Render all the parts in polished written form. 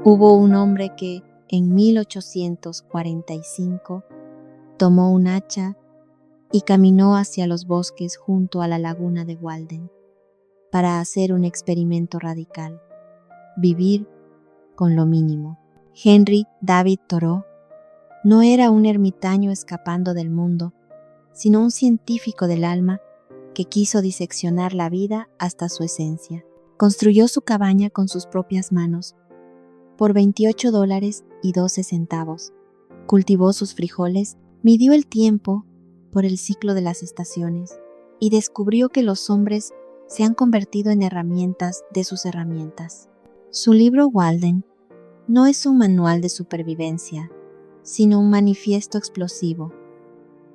Hubo un hombre que, en 1845, tomó un hacha y caminó hacia los bosques junto a la laguna de Walden para hacer un experimento radical: vivir con lo mínimo. Henry David Thoreau no era un ermitaño escapando del mundo, sino un científico del alma que quiso diseccionar la vida hasta su esencia. Construyó su cabaña con sus propias manos por $28.12. Cultivó sus frijoles, midió el tiempo por el ciclo de las estaciones y descubrió que los hombres se han convertido en herramientas de sus herramientas. Su libro Walden no es un manual de supervivencia, sino un manifiesto explosivo.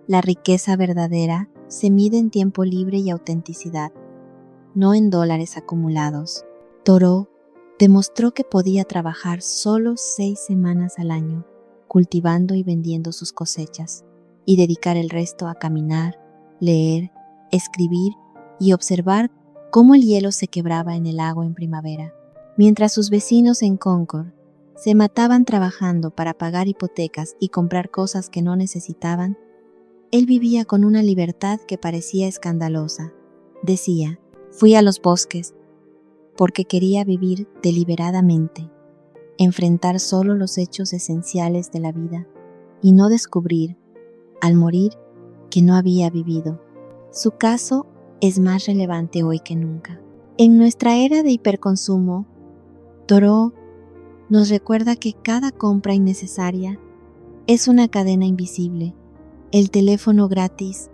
La riqueza verdadera se mide en tiempo libre y autenticidad, no en dólares acumulados. Thoreau demostró que podía trabajar solo 6 semanas al año, cultivando y vendiendo sus cosechas, y dedicar el resto a caminar, leer, escribir y observar cómo el hielo se quebraba en el lago en primavera. Mientras sus vecinos en Concord se mataban trabajando para pagar hipotecas y comprar cosas que no necesitaban, él vivía con una libertad que parecía escandalosa. Decía: fui a los bosques porque quería vivir deliberadamente, enfrentar solo los hechos esenciales de la vida y no descubrir, al morir, que no había vivido. Su caso es más relevante hoy que nunca. En nuestra era de hiperconsumo, Thoreau nos recuerda que cada compra innecesaria es una cadena invisible: el teléfono gratis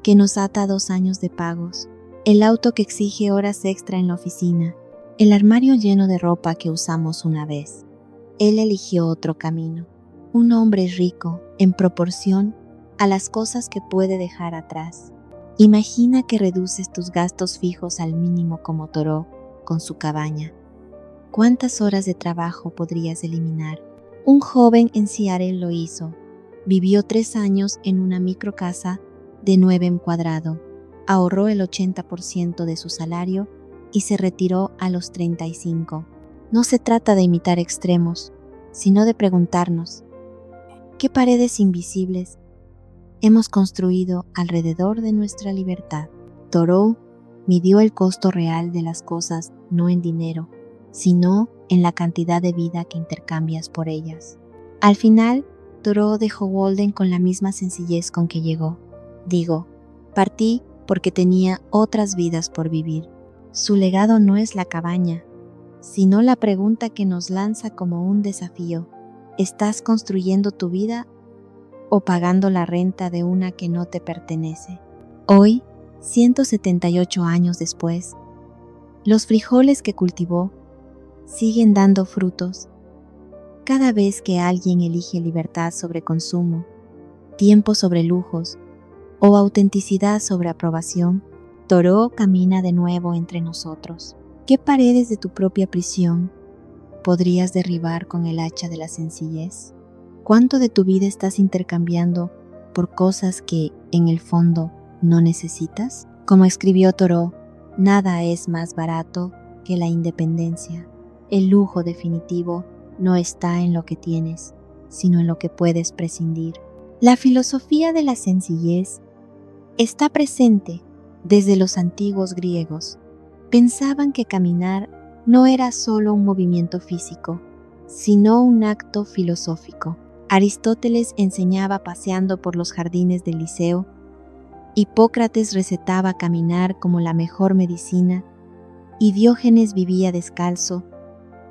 que nos ata a 2 años de pagos, el auto que exige horas extra en la oficina, el armario lleno de ropa que usamos una vez. Él eligió otro camino. Un hombre rico en proporción a las cosas que puede dejar atrás. Imagina que reduces tus gastos fijos al mínimo como Thoreau con su cabaña. ¿Cuántas horas de trabajo podrías eliminar? Un joven en Seattle lo hizo. Vivió 3 años en una microcasa de 9 en cuadrado, ahorró el 80% de su salario y se retiró a los 35. No se trata de imitar extremos, sino de preguntarnos: ¿qué paredes invisibles hemos construido alrededor de nuestra libertad? Thoreau midió el costo real de las cosas no en dinero, sino en la cantidad de vida que intercambias por ellas. Al final, Thoreau dejó Walden con la misma sencillez con que llegó. Partí porque tenía otras vidas por vivir. Su legado no es la cabaña, sino la pregunta que nos lanza como un desafío: ¿estás construyendo tu vida o pagando la renta de una que no te pertenece? Hoy, 178 años después, los frijoles que cultivó siguen dando frutos. Cada vez que alguien elige libertad sobre consumo, tiempo sobre lujos o autenticidad sobre aprobación, Thoreau camina de nuevo entre nosotros. ¿Qué paredes de tu propia prisión podrías derribar con el hacha de la sencillez? ¿Cuánto de tu vida estás intercambiando por cosas que, en el fondo, no necesitas? Como escribió Thoreau, nada es más barato que la independencia. El lujo definitivo no está en lo que tienes, sino en lo que puedes prescindir. La filosofía de la sencillez está presente desde los antiguos griegos. Pensaban que caminar no era solo un movimiento físico, sino un acto filosófico. Aristóteles enseñaba paseando por los jardines del Liceo, Hipócrates recetaba caminar como la mejor medicina y Diógenes vivía descalzo,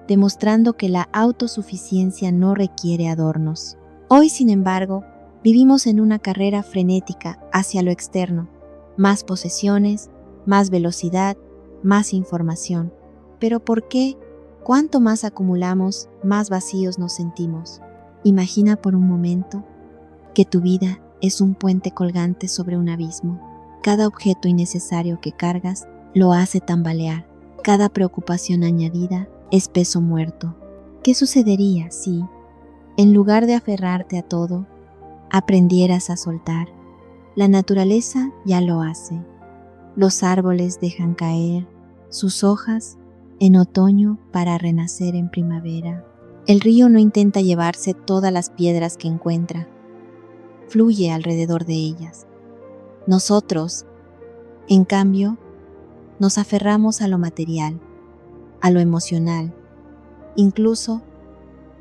demostrando que la autosuficiencia no requiere adornos. Hoy, sin embargo, vivimos en una carrera frenética hacia lo externo: más posesiones, más velocidad, más información. Pero ¿por qué? Cuanto más acumulamos, más vacíos nos sentimos. Imagina por un momento que tu vida es un puente colgante sobre un abismo. Cada objeto innecesario que cargas lo hace tambalear. Cada preocupación añadida es peso muerto. ¿Qué sucedería si, en lugar de aferrarte a todo, aprendieras a soltar? La naturaleza ya lo hace. Los árboles dejan caer sus hojas en otoño para renacer en primavera. El río no intenta llevarse todas las piedras que encuentra, fluye alrededor de ellas. Nosotros, en cambio, nos aferramos a lo material, a lo emocional, incluso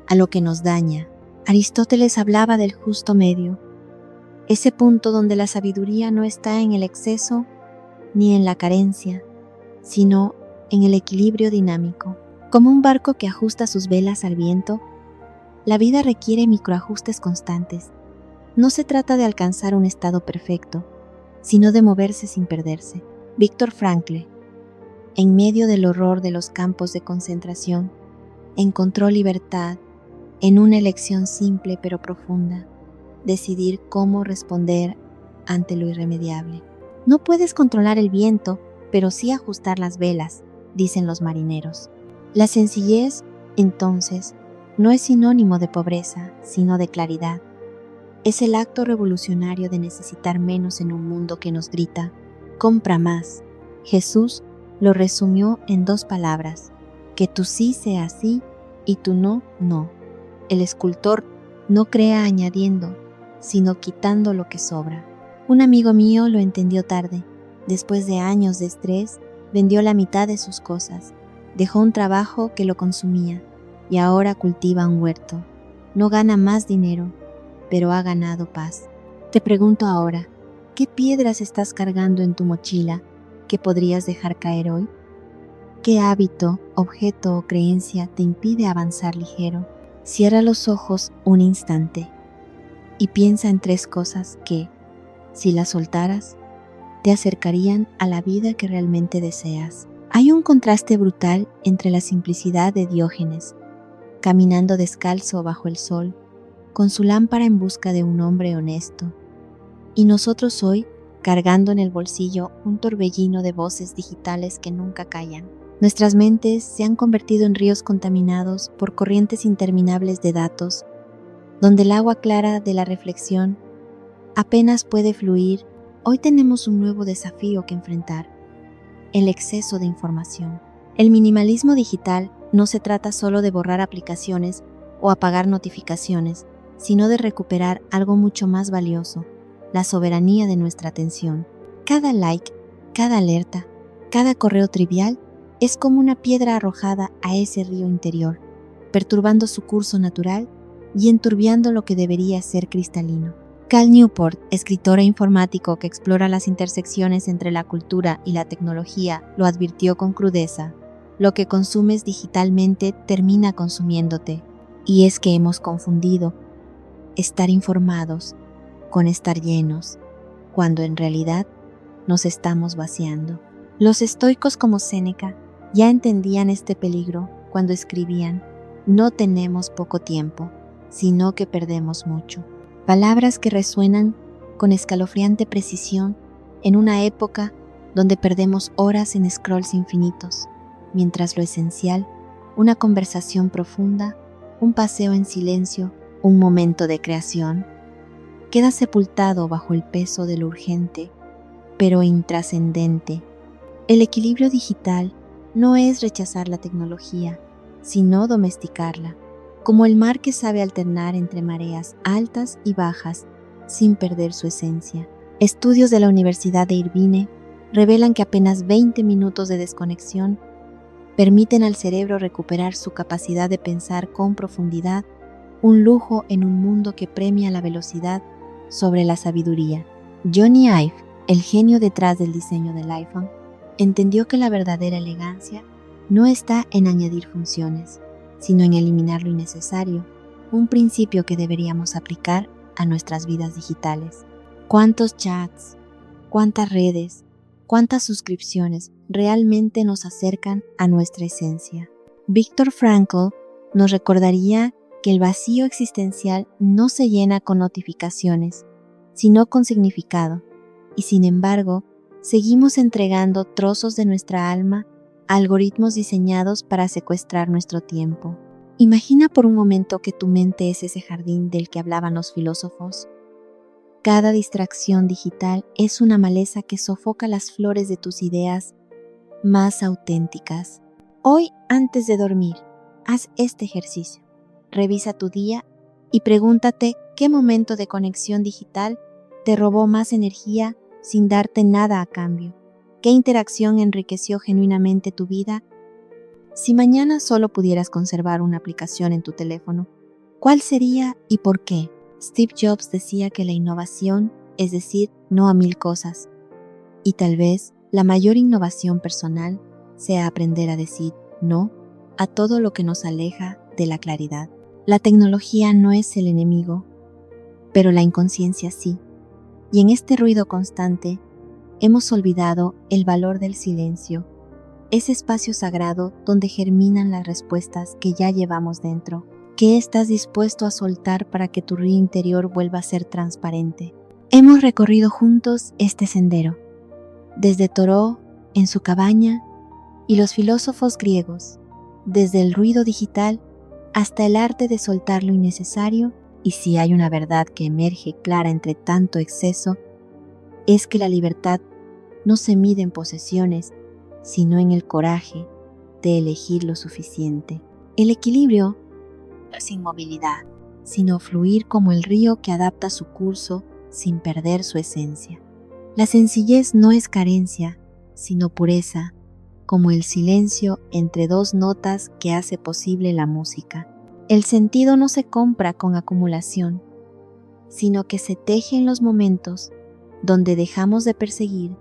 a lo que nos daña. Aristóteles hablaba del justo medio, ese punto donde la sabiduría no está en el exceso ni en la carencia, sino en el equilibrio dinámico. Como un barco que ajusta sus velas al viento, la vida requiere microajustes constantes. No se trata de alcanzar un estado perfecto, sino de moverse sin perderse. Viktor Frankl, en medio del horror de los campos de concentración, encontró libertad en una elección simple pero profunda: decidir cómo responder ante lo irremediable. No puedes controlar el viento, pero sí ajustar las velas, dicen los marineros. La sencillez, entonces, no es sinónimo de pobreza, sino de claridad. Es el acto revolucionario de necesitar menos en un mundo que nos grita: compra más. Jesús lo resumió en 2 palabras: que tu sí sea sí y tu no, no. El escultor no crea añadiendo, sino quitando lo que sobra. Un amigo mío lo entendió tarde. Después de años de estrés, vendió la mitad de sus cosas, dejó un trabajo que lo consumía y ahora cultiva un huerto. No gana más dinero, pero ha ganado paz. Te pregunto ahora, ¿qué piedras estás cargando en tu mochila que podrías dejar caer hoy? ¿Qué hábito, objeto o creencia te impide avanzar ligero? Cierra los ojos un instante y piensa en 3 cosas que, si las soltaras, te acercarían a la vida que realmente deseas. Hay un contraste brutal entre la simplicidad de Diógenes, caminando descalzo bajo el sol, con su lámpara en busca de un hombre honesto, y nosotros hoy cargando en el bolsillo un torbellino de voces digitales que nunca callan. Nuestras mentes se han convertido en ríos contaminados por corrientes interminables de datos, donde el agua clara de la reflexión apenas puede fluir. Hoy tenemos un nuevo desafío que enfrentar: el exceso de información. El minimalismo digital no se trata solo de borrar aplicaciones o apagar notificaciones, sino de recuperar algo mucho más valioso: la soberanía de nuestra atención. Cada like, cada alerta, cada correo trivial es como una piedra arrojada a ese río interior, perturbando su curso natural y enturbiando lo que debería ser cristalino. Cal Newport, escritor e informático que explora las intersecciones entre la cultura y la tecnología, lo advirtió con crudeza: lo que consumes digitalmente termina consumiéndote. Y es que hemos confundido estar informados con estar llenos, cuando en realidad nos estamos vaciando. Los estoicos como Séneca ya entendían este peligro cuando escribían: no tenemos poco tiempo, sino que perdemos mucho. Palabras que resuenan con escalofriante precisión en una época donde perdemos horas en scrolls infinitos, mientras lo esencial, una conversación profunda, un paseo en silencio, un momento de creación, queda sepultado bajo el peso de lo urgente, pero intrascendente. El equilibrio digital no es rechazar la tecnología, sino domesticarla, como el mar que sabe alternar entre mareas altas y bajas sin perder su esencia. Estudios de la Universidad de Irvine revelan que apenas 20 minutos de desconexión permiten al cerebro recuperar su capacidad de pensar con profundidad, un lujo en un mundo que premia la velocidad sobre la sabiduría. Jony Ive, el genio detrás del diseño del iPhone, entendió que la verdadera elegancia no está en añadir funciones, sino en eliminar lo innecesario, un principio que deberíamos aplicar a nuestras vidas digitales. ¿Cuántos chats, cuántas redes, cuántas suscripciones realmente nos acercan a nuestra esencia? Viktor Frankl nos recordaría que el vacío existencial no se llena con notificaciones, sino con significado, y sin embargo, seguimos entregando trozos de nuestra alma a algoritmos diseñados para secuestrar nuestro tiempo. Imagina por un momento que tu mente es ese jardín del que hablaban los filósofos. Cada distracción digital es una maleza que sofoca las flores de tus ideas más auténticas. Hoy, antes de dormir, haz este ejercicio. Revisa tu día y pregúntate qué momento de conexión digital te robó más energía sin darte nada a cambio. ¿Qué interacción enriqueció genuinamente tu vida? Si mañana solo pudieras conservar una aplicación en tu teléfono, ¿cuál sería y por qué? Steve Jobs decía que la innovación es decir no a 1000 cosas. Y tal vez la mayor innovación personal sea aprender a decir no a todo lo que nos aleja de la claridad. La tecnología no es el enemigo, pero la inconsciencia sí. Y en este ruido constante, hemos olvidado el valor del silencio, ese espacio sagrado donde germinan las respuestas que ya llevamos dentro. ¿Qué estás dispuesto a soltar para que tu río interior vuelva a ser transparente? Hemos recorrido juntos este sendero, desde Thoreau en su cabaña y los filósofos griegos, desde el ruido digital hasta el arte de soltar lo innecesario. Y si hay una verdad que emerge clara entre tanto exceso, es que la libertad no se mide en posesiones, sino en el coraje de elegir lo suficiente. El equilibrio no es inmovilidad, sino fluir como el río que adapta su curso sin perder su esencia. La sencillez no es carencia, sino pureza, como el silencio entre dos notas que hace posible la música. El sentido no se compra con acumulación, sino que se teje en los momentos donde dejamos de perseguir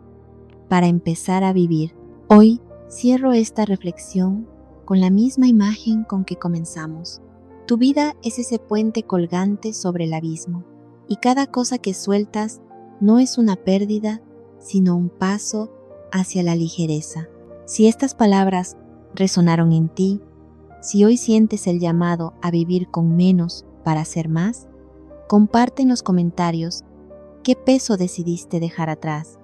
para empezar a vivir. Hoy cierro esta reflexión con la misma imagen con que comenzamos. Tu vida es ese puente colgante sobre el abismo, y cada cosa que sueltas no es una pérdida, sino un paso hacia la ligereza. Si estas palabras resonaron en ti, si hoy sientes el llamado a vivir con menos para hacer más, comparte en los comentarios qué peso decidiste dejar atrás,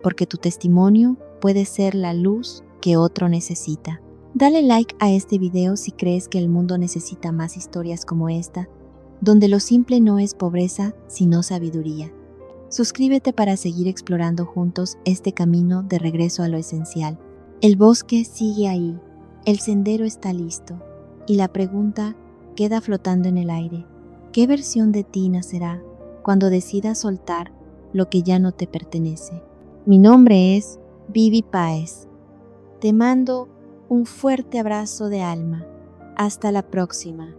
porque tu testimonio puede ser la luz que otro necesita. Dale like a este video si crees que el mundo necesita más historias como esta, donde lo simple no es pobreza, sino sabiduría. Suscríbete para seguir explorando juntos este camino de regreso a lo esencial. El bosque sigue ahí, el sendero está listo, y la pregunta queda flotando en el aire. ¿Qué versión de ti nacerá cuando decidas soltar lo que ya no te pertenece? Mi nombre es Vivi Páez. Te mando un fuerte abrazo de alma. Hasta la próxima.